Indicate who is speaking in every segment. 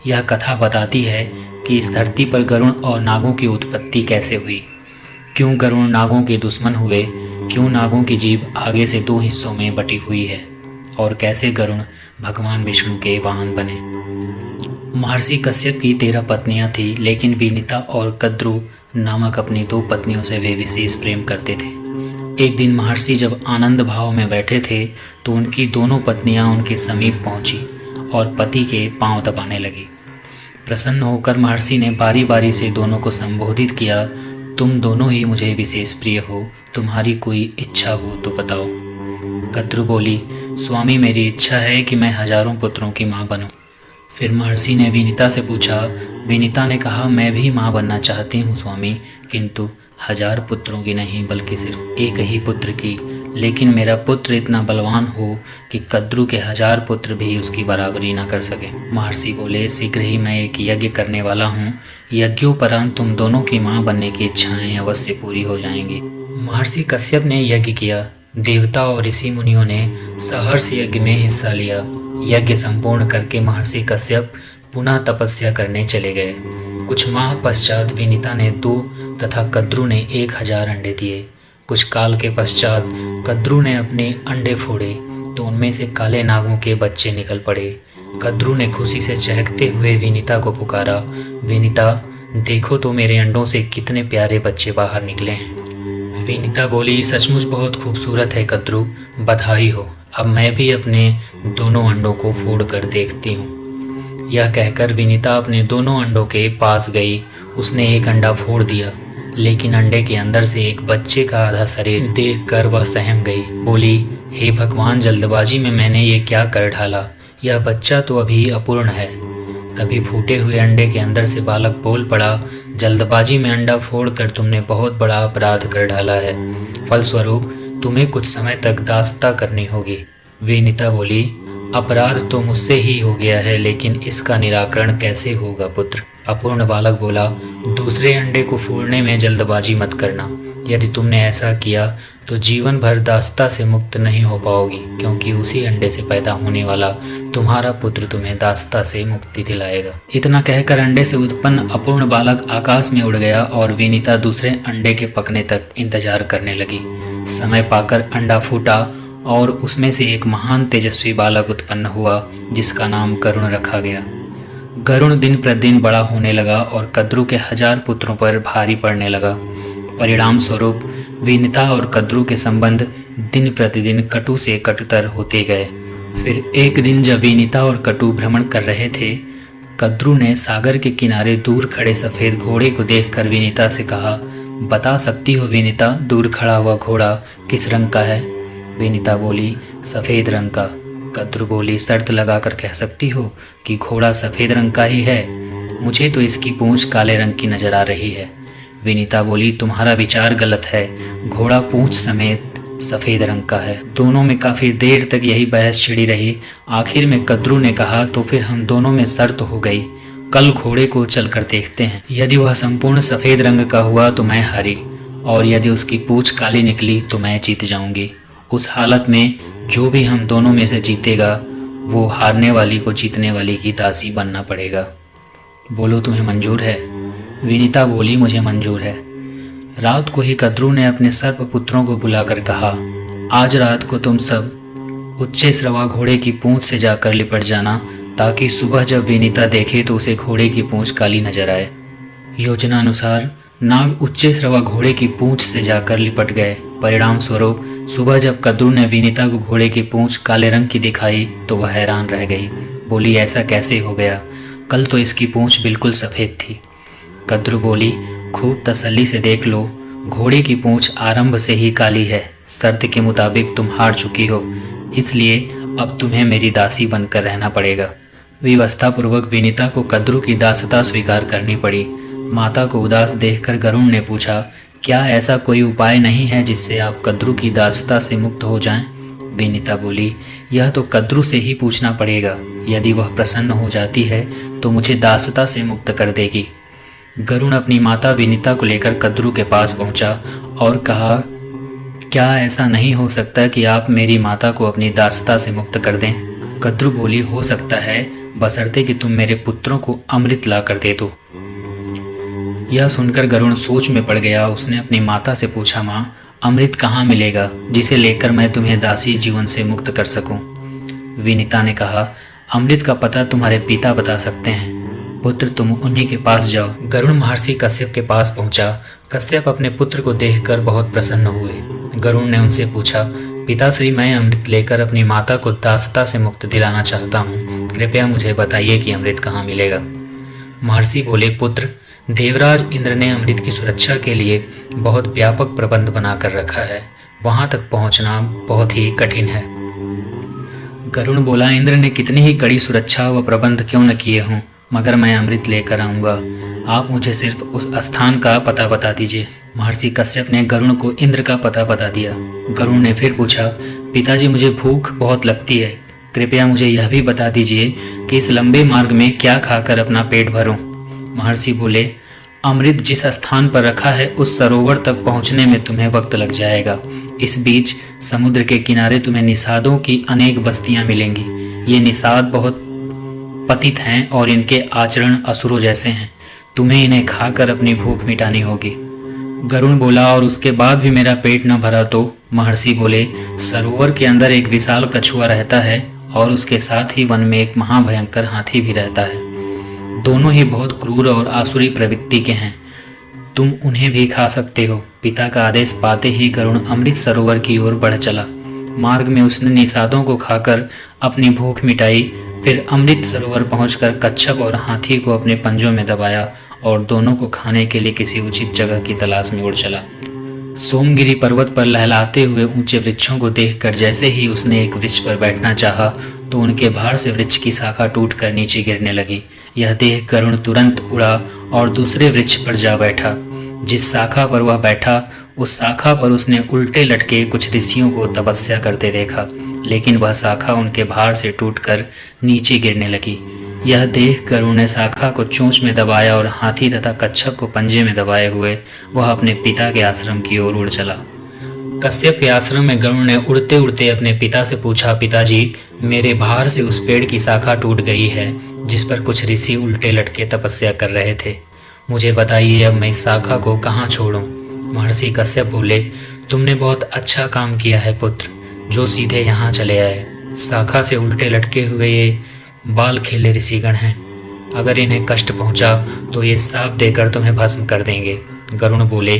Speaker 1: यह कथा बताती है कि इस धरती पर गरुड़ और नागों की उत्पत्ति कैसे हुई, क्यों गरुड़ नागों के दुश्मन हुए, क्यों नागों की जीभ आगे से दो हिस्सों में बटी हुई है और कैसे गरुड़ भगवान विष्णु के वाहन बने। महर्षि कश्यप की 13 पत्नियां थी, लेकिन विनीता और कद्रु नामक अपनी 2 पत्नियों से वे विशेष प्रेम करते थे। एक दिन महर्षि जब आनंद भाव में बैठे थे तो उनकी दोनों पत्नियां उनके समीप पहुंची और पति के पांव दबाने लगी। प्रसन्न होकर महर्षि ने बारी बारी से दोनों को संबोधित किया, तुम दोनों ही मुझे विशेष प्रिय हो, तुम्हारी कोई इच्छा हो तो बताओ। कद्रु बोली, स्वामी मेरी इच्छा है कि मैं हजारों पुत्रों की माँ बनूं। फिर महर्षि ने विनीता से पूछा। विनीता ने कहा, मैं भी माँ बनना चाहती हूँ स्वामी, किंतु 1000 पुत्रों की नहीं बल्कि सिर्फ एक ही पुत्र की, लेकिन मेरा पुत्र इतना बलवान हो कि कद्रु के 1000 पुत्र भी उसकी बराबरी न कर सके। महर्षि बोले, शीघ्र ही मैं एक यज्ञ करने वाला हूँ, यज्ञोपरांत तुम दोनों की माँ बनने की इच्छाएं अवश्य पूरी हो जाएंगी। महर्षि कश्यप ने यज्ञ किया। देवता और ऋषि मुनियों ने सहर्ष यज्ञ में हिस्सा लिया। यज्ञ संपूर्ण करके महर्षि कश्यप पुनः तपस्या करने चले गए। कुछ माह पश्चात विनीता ने 2 तथा कद्रु ने 1000 अंडे दिए। कुछ काल के पश्चात कद्रु ने अपने अंडे फोड़े तो उनमें से काले नागों के बच्चे निकल पड़े। कद्रु ने खुशी से चहकते हुए विनीता को पुकारा, विनीता देखो तो मेरे अंडों से कितने प्यारे बच्चे बाहर निकले हैं। विनीता बोली, सचमुच बहुत खूबसूरत है कद्रु, बधाई हो। अब मैं भी अपने दोनों अंडों को फोड़ कर देखती हूँ। यह कहकर विनीता अपने दोनों अंडों के पास गई। उसने एक अंडा फोड़ दिया, लेकिन अंडे के अंदर से एक बच्चे का आधा शरीर देखकर वह सहम गई। बोली, हे भगवान, जल्दबाजी में मैंने ये क्या कर डाला, यह बच्चा तो अभी अपूर्ण है। तभी फूटे हुए अंडे के अंदर से बालक बोल पड़ा, जल्दबाजी में अंडा फोड़कर तुमने बहुत बड़ा अपराध कर डाला है, फलस्वरूप तुम्हें कुछ समय तक दासता करनी होगी। विनीता बोली, अपराध तो मुझसे ही हो गया है, लेकिन इसका निराकरण कैसे होगा पुत्र। अपूर्ण बालक बोला, दूसरे अंडे को फोड़ने में जल्दबाजी मत करना। यदि तुमने ऐसा किया तो जीवन भर दासता से मुक्त नहीं हो पाओगी, क्योंकि उसी अंडे से पैदा होने वाला तुम्हारा पुत्र तुम्हें दासता से मुक्ति दिलाएगा। इतना कहकर अंडे से उत्पन्न अपूर्ण बालक आकाश में उड़ गया और विनीता दूसरे अंडे के पकने तक इंतजार करने लगी। समय पाकर अंडा फूटा और उसमें से एक महान तेजस्वी बालक उत्पन्न हुआ, जिसका नाम गरुड़ रखा गया। गरुड़ दिन प्रतिदिन बड़ा होने लगा और कद्रु के 1000 पुत्रों पर भारी पड़ने लगा। परिणाम स्वरूप विनीता और कद्रु के संबंध दिन प्रतिदिन कटु से कटुतर होते गए। फिर एक दिन जब विनीता और कटु भ्रमण कर रहे थे, कद्रु ने सागर के किनारे दूर खड़े सफेद घोड़े को देखकर विनीता से कहा, बता सकती हो विनीता, दूर खड़ा हुआ घोड़ा किस रंग का है। विनीता बोली, सफेद रंग का। कद्रु बोली, शर्त लगाकर कह सकती हो कि घोड़ा सफेद रंग का ही है, मुझे तो इसकी पूंछ काले रंग की नजर आ रही है। विनीता बोली, तुम्हारा विचार गलत है, घोड़ा पूंछ समेत सफेद रंग का है। दोनों में काफी देर तक यही बहस छिड़ी रही। आखिर में कद्रु ने कहा, तो फिर हम दोनों में शर्त हो गई, कल घोड़े को चलकर देखते हैं। यदि वह संपूर्ण सफेद रंग का हुआ तो मैं हारी, और यदि उसकी पूंछ काली निकली तो मैं जीत जाऊंगी। उस हालत में जो भी हम दोनों में से जीतेगा, वो हारने वाली को जीतने वाली की दासी बनना पड़ेगा। बोलो, तुम्हें मंजूर है। विनीता बोली, मुझे मंजूर है। रात को ही कद्रु ने अपने सर्प पुत्रों को बुलाकर कहा, आज रात को तुम सब उच्चे श्रवा घोड़े की पूंछ से जाकर लिपट जाना, ताकि सुबह जब विनीता देखे तो उसे घोड़े की पूंछ काली नजर आए। योजना अनुसार नाग उच्चे श्रवा घोड़े की पूंछ से जाकर लिपट गए। परिणाम स्वरूप सुबह जब कद्रु ने विनीता को घोड़े की पूंछ काले रंग की दिखाई तो वह हैरान रह गई। बोली, ऐसा कैसे हो गया, कल तो इसकी पूंछ बिल्कुल सफ़ेद थी। कद्रु बोली, खूब तसल्ली से देख लो, घोड़े की पूंछ आरंभ से ही काली है। शर्त के मुताबिक तुम हार चुकी हो, इसलिए अब तुम्हें मेरी दासी बनकर रहना पड़ेगा। विवस्थापूर्वक विनीता को कद्रु की दासता स्वीकार करनी पड़ी। माता को उदास देखकर गरुड़ ने पूछा, क्या ऐसा कोई उपाय नहीं है जिससे आप कद्रु की दासता से मुक्त हो जाएं? विनीता बोली, यह तो कद्रु से ही पूछना पड़ेगा। यदि वह प्रसन्न हो जाती है तो मुझे दासता से मुक्त कर देगी। गरुड़ अपनी माता विनीता को लेकर कद्रु के पास पहुंचा और कहा, क्या ऐसा नहीं हो सकता कि आप मेरी माता को अपनी दासता से मुक्त कर दें? कद्रु बोली, हो सकता है, बशर्ते कि तुम मेरे पुत्रों को अमृत ला कर दे दो। यह सुनकर गरुड़ सोच में पड़ गया। उसने अपनी माता से पूछा, माँ, अमृत कहाँ मिलेगा जिसे लेकर मैं तुम्हें दासी जीवन से मुक्त कर सकूं? विनीता ने कहा, अमृत का पता तुम्हारे पिता बता सकते हैं। पुत्र, तुम उन्हीं के पास जाओ। गरुड़ महर्षि कश्यप के पास पहुंचा। कश्यप अपने पुत्र को देखकर बहुत प्रसन्न हुए। गरुड़ ने उनसे पूछा, पिताश्री, मैं अमृत लेकर अपनी माता को दासता से मुक्त दिलाना चाहता हूँ। कृपया मुझे बताइए कि अमृत कहाँ मिलेगा। महर्षि बोले, पुत्र, देवराज इंद्र ने अमृत की सुरक्षा के लिए बहुत व्यापक प्रबंध बनाकर रखा है। वहां तक पहुंचना बहुत ही कठिन है। गरुड़ बोला, इंद्र ने कितनी ही कड़ी सुरक्षा व प्रबंध क्यों न किए हों, मगर मैं अमृत लेकर आऊंगा। आप मुझे सिर्फ उस स्थान का पता बता दीजिए। महर्षि कश्यप ने गरुड़ को इंद्र का पता बता दिया। गरुड़ ने फिर पूछा, पिताजी, मुझे भूख बहुत लगती है। कृपया मुझे यह भी बता दीजिए कि इस लंबे मार्ग में क्या खाकर अपना पेट भरूं। महर्षि बोले, अमृत जिस स्थान पर रखा है उस सरोवर तक पहुंचने में तुम्हें वक्त लग जाएगा। इस बीच समुद्र के किनारे तुम्हें निषादों की अनेक बस्तियां मिलेंगी। ये निषाद बहुत पतित हैं और इनके आचरण असुरों जैसे हैं। तुम्हें इन्हें खाकर अपनी भूख मिटानी होगी। गरुड़ बोला, और उसके बाद भी मेरा पेट न भरा तो? महर्षि बोले, सरोवर के अंदर एक विशाल कछुआ रहता है और उसके साथ ही वन में एक महाभयंकर हाथी भी रहता है। दोनों ही बहुत क्रूर और आसुरी प्रवृत्ति के हैं। तुम उन्हें भी खा सकते हो। पिता का आदेश पाते ही गरुड़ अमृत सरोवर की ओर बढ़ चला। मार्ग में उसने निषादों को खाकर अपनी भूख मिटाई। फिर अमृत सरोवर पहुंचकर कच्छप और हाथी को अपने पंजों में दबाया और दोनों को खाने के लिए किसी उचित जगह की तलाश में उड़ चला। सोमगिरी पर्वत पर लहलाते हुए ऊंचे वृक्षों को देखकर जैसे ही उसने एक वृक्ष पर बैठना चाहा तो उनके भार से वृक्ष की शाखा टूटकर नीचे गिरने लगी। यह देख गरुड़ तुरंत उड़ा और दूसरे वृक्ष पर जा बैठा। जिस शाखा पर वह बैठा उस शाखा पर उसने उल्टे लटके कुछ ऋषियों को तपस्या करते देखा, लेकिन वह शाखा उनके भार से टूटकर नीचे गिरने लगी। यह देख गरुड़ ने शाखा को चोंच में दबाया और हाथी तथा कच्छप को पंजे में दबाए हुए वह अपने पिता के आश्रम की ओर उड़ चला। कश्यप के आश्रम में गरुड़ ने उड़ते उड़ते अपने पिता से पूछा, पिताजी, मेरे भार से उस पेड़ की शाखा टूट गई है जिस पर कुछ ऋषि उल्टे लटके तपस्या कर रहे थे। मुझे बताइए, अब मैं इस शाखा को कहाँ छोड़ूं? महर्षि कश्यप बोले, तुमने बहुत अच्छा काम किया है पुत्र, जो सीधे यहाँ चले आए। शाखा से उल्टे लटके हुए ये बाल खेले ऋषिगण हैं। अगर इन्हें कष्ट पहुंचा तो ये श्राप देकर तुम्हें भस्म कर देंगे। गरुड़ बोले,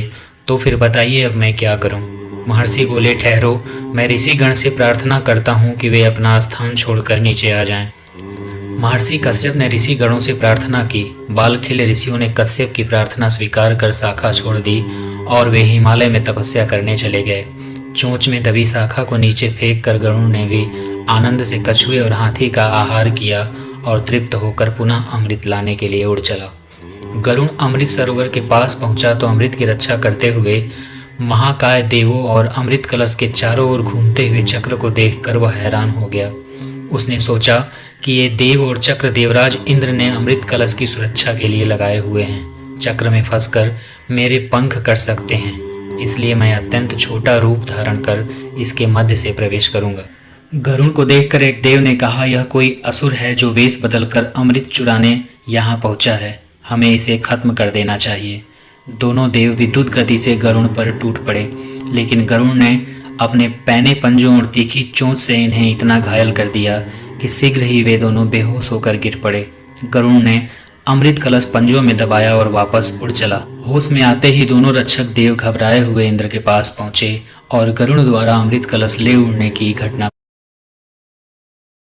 Speaker 1: तो फिर बताइए अब मैं क्या करूं? महर्षि बोले, ठहरो, मैं ऋषिगण से प्रार्थना करता हूं कि वे अपना स्थान छोड़कर नीचे आ जाएं। महर्षि कश्यप ने ऋषिगणों से प्रार्थना की। बाल खेले ऋषियों ने कश्यप की प्रार्थना स्वीकार कर शाखा छोड़ दी और वे हिमालय में तपस्या करने चले गए। चोंच में दबी शाखा को नीचे फेंक कर गरुड़ ने भी आनंद से कछुए और हाथी का आहार किया और तृप्त होकर पुनः अमृत लाने के लिए उड़ चला। गरुड़ अमृत सरोवर के पास पहुंचा तो अमृत की रक्षा करते हुए महाकाय देवों और अमृत कलश के चारों ओर घूमते हुए चक्र को देखकर वह हैरान हो गया। उसने सोचा कि ये देव और चक्र देवराज इंद्र ने अमृत कलश की सुरक्षा के लिए लगाए हुए हैं। चक्र में फंसकर मेरे पंख कट सकते हैं, इसलिए मैं अत्यंत छोटा रूप धारण कर इसके मध्य से प्रवेश करूंगा। गरुड़ को देखकर एक देव ने कहा, यह कोई असुर है जो वेश बदलकर अमृत चुराने यहाँ पहुंचा है। हमें इसे खत्म कर देना चाहिए। दोनों देव विद्युत गति से गरुड़ पर टूट पड़े, लेकिन गरुड़ ने अपने पैने पंजों और तीखी चोंच से इन्हें इतना घायल कर दिया कि शीघ्र ही वे दोनों बेहोश होकर गिर पड़े। गरुड़ ने अमृत कलश पंजों में दबाया और वापस उड़ चला। होश में आते ही दोनों रक्षक देव घबराए हुए इंद्र के पास पहुंचे और गरुड़ द्वारा अमृत कलश ले उड़ने की घटना